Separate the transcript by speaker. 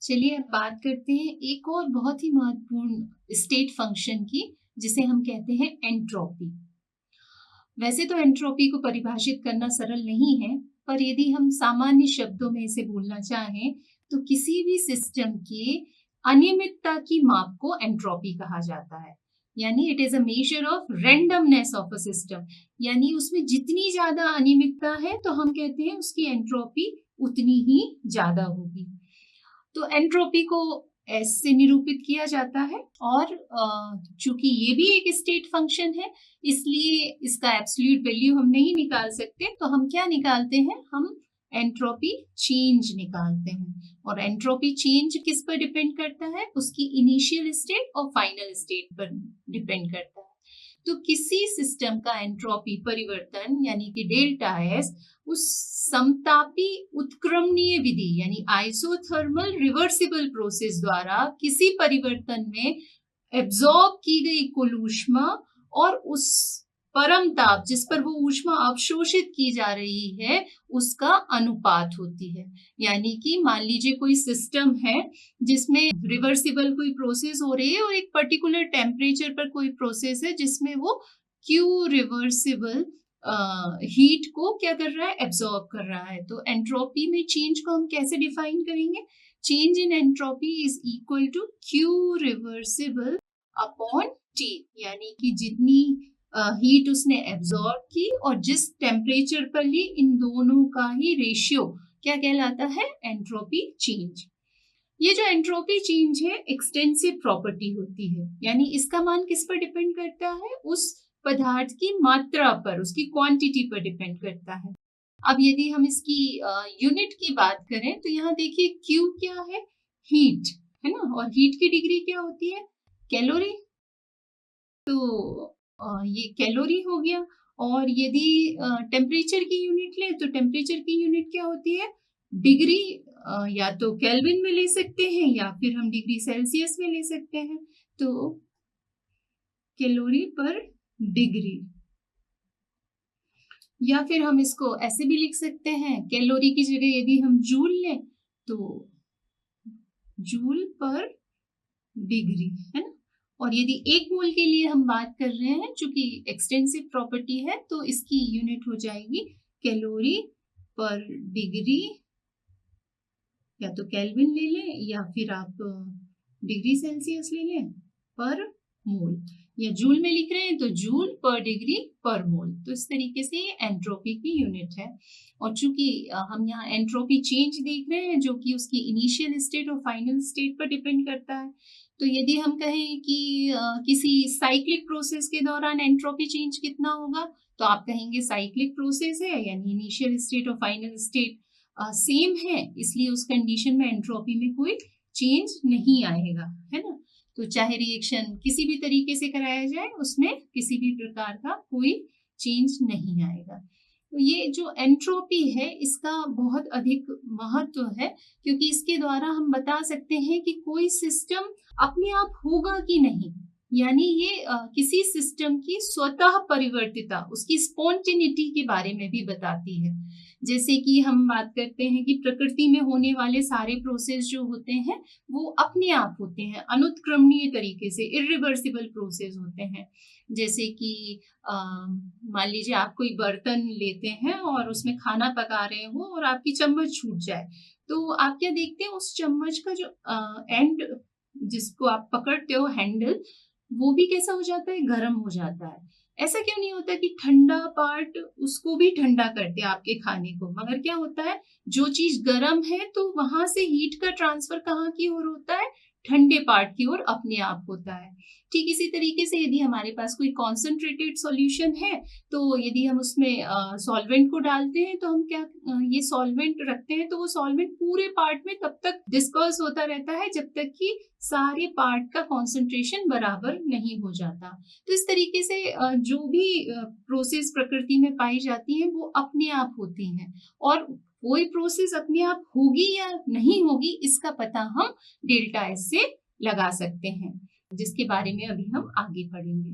Speaker 1: चलिए अब बात करते हैं एक और बहुत ही महत्वपूर्ण स्टेट फंक्शन की, जिसे हम कहते हैं एंट्रोपी। वैसे तो एंट्रोपी को परिभाषित करना सरल नहीं है, पर यदि हम सामान्य शब्दों में इसे बोलना चाहें तो किसी भी सिस्टम की अनियमितता की माप को एंट्रोपी कहा जाता है। यानी it is a measure of randomness of a system. यानी उसमें जितनी ज्यादा अनियमितता है तो हम कहते हैं उसकी एंट्रोपी उतनी ही ज्यादा होगी। तो एंट्रोपी को एस से निरूपित किया जाता है और चूंकि ये भी एक स्टेट फंक्शन है, इसलिए इसका एब्सोल्यूट वैल्यू हम नहीं निकाल सकते। तो हम क्या निकालते हैं, हम एंट्रोपी चेंज निकालते हैं। और एंट्रोपी चेंज किस पर डिपेंड करता है, उसकी इनिशियल स्टेट और फाइनल स्टेट पर डिपेंड करता है। तो किसी सिस्टम का एंट्रोपी परिवर्तन यानी कि डेल्टा एस उस समतापी उत्क्रमणीय विधि यानी आइसोथर्मल रिवर्सिबल प्रोसेस द्वारा किसी परिवर्तन में एब्जॉर्ब की गई कुल ऊष्मा और उस परम ताप जिस पर वो ऊष्मा अवशोषित की जा रही है उसका अनुपात होती है। यानी कि मान लीजिए कोई सिस्टम है जिसमें रिवर्सिबल कोई प्रोसेस हो रही है और एक पर्टिकुलर टेम्परेचर पर कोई प्रोसेस है जिसमें वो क्यू रिवर्सिबल हीट को क्या कर रहा है, एब्जॉर्ब कर रहा है। तो एंट्रोपी में चेंज को हम कैसे डिफाइन करेंगे, change in entropy is equal to Q reversible upon T. यानी कि जितनी हीट उसने एब्जॉर्ब की और जिस टेम्परेचर पर ली, इन दोनों का ही रेशियो क्या कहलाता है, एंट्रोपी चेंज। ये जो एंट्रोपी चेंज है एक्सटेंसिव प्रॉपर्टी होती है। यानी इसका मान किस पर डिपेंड करता है, उस पदार्थ की मात्रा पर, उसकी क्वांटिटी पर डिपेंड करता है। अब यदि हम इसकी यूनिट की बात करें तो यहाँ देखिए Q क्या है, हीट है ना, और हीट की डिग्री क्या होती है, कैलोरी। तो ये कैलोरी हो गया। और यदि टेम्परेचर की यूनिट ले तो टेम्परेचर की यूनिट क्या होती है, डिग्री। या तो केल्विन में ले सकते हैं या फिर हम डिग्री सेल्सियस में ले सकते हैं। तो कैलोरी पर डिग्री, या फिर हम इसको ऐसे भी लिख सकते हैं, कैलोरी की जगह यदि हम जूल लें तो जूल पर डिग्री, है ना। और यदि एक मोल के लिए हम बात कर रहे हैं, चूंकि एक्सटेंसिव प्रॉपर्टी है तो इसकी यूनिट हो जाएगी कैलोरी पर डिग्री। या तो केल्विन ले लें या फिर आप डिग्री सेल्सियस ले लें पर मोल, या जूल में लिख रहे हैं तो जूल पर डिग्री पर मोल। तो इस तरीके से ये एंट्रोपी की यूनिट है। और चूंकि हम यहाँ एंट्रोपी चेंज देख रहे हैं जो कि उसकी इनिशियल स्टेट और फाइनल स्टेट पर डिपेंड करता है, तो यदि हम कहें कि किसी साइक्लिक प्रोसेस के दौरान एंट्रोपी चेंज कितना होगा, तो आप कहेंगे साइक्लिक प्रोसेस है यानी इनिशियल स्टेट और फाइनल स्टेट सेम है, इसलिए उस कंडीशन में एंट्रोपी में कोई चेंज नहीं आएगा, है ना। तो चाहे रिएक्शन किसी भी तरीके से कराया जाए उसमें किसी भी प्रकार का कोई चेंज नहीं आएगा। तो ये जो एंट्रोपी है इसका बहुत अधिक महत्व है, क्योंकि इसके द्वारा हम बता सकते हैं कि कोई सिस्टम अपने आप होगा कि नहीं। यानी ये किसी सिस्टम की स्वतः परिवर्तिता, उसकी स्पॉन्टेनिटी के बारे में भी बताती है। जैसे कि हम बात करते हैं कि प्रकृति में होने वाले सारे प्रोसेस जो होते हैं वो अपने आप होते हैं, अनुत्क्रमणीय तरीके से, इरिवर्सिबल प्रोसेस होते हैं। जैसे कि मान लीजिए आप कोई बर्तन लेते हैं और उसमें खाना पका रहे हो और आपकी चम्मच छूट जाए, तो आप क्या देखते हैं, उस चम्मच का जो एंड जिसको आप पकड़ते हो, हैंडल, वो भी कैसा हो जाता है, गर्म हो जाता है। ऐसा क्यों नहीं होता कि ठंडा पार्ट उसको भी ठंडा करते हैं आपके खाने को, मगर क्या होता है, जो चीज गर्म है तो वहां से हीट का ट्रांसफर कहाँ की ओर होता है, ठंडे पार्ट की ओर अपने आप होता है। ठीक इसी तरीके से यदि हमारे पास कोई कॉन्सेंट्रेटेड सॉल्यूशन है, तो यदि हम उसमें सॉल्वेंट को डालते हैं तो हम क्या ये सॉल्वेंट रखते हैं, तो वो सॉल्वेंट पूरे पार्ट में तब तक डिस्पर्स होता रहता है जब तक कि सारे पार्ट का कॉन्सेंट्रेशन बराबर नहीं हो जाता। तो इस तरीके से जो भी प्रोसेस प्रकृति में पाई जाती है वो अपने आप होती हैं, और कोई प्रोसेस अपने आप होगी या नहीं होगी इसका पता हम डेल्टा एस से लगा सकते हैं, जिसके बारे में अभी हम आगे पढ़ेंगे।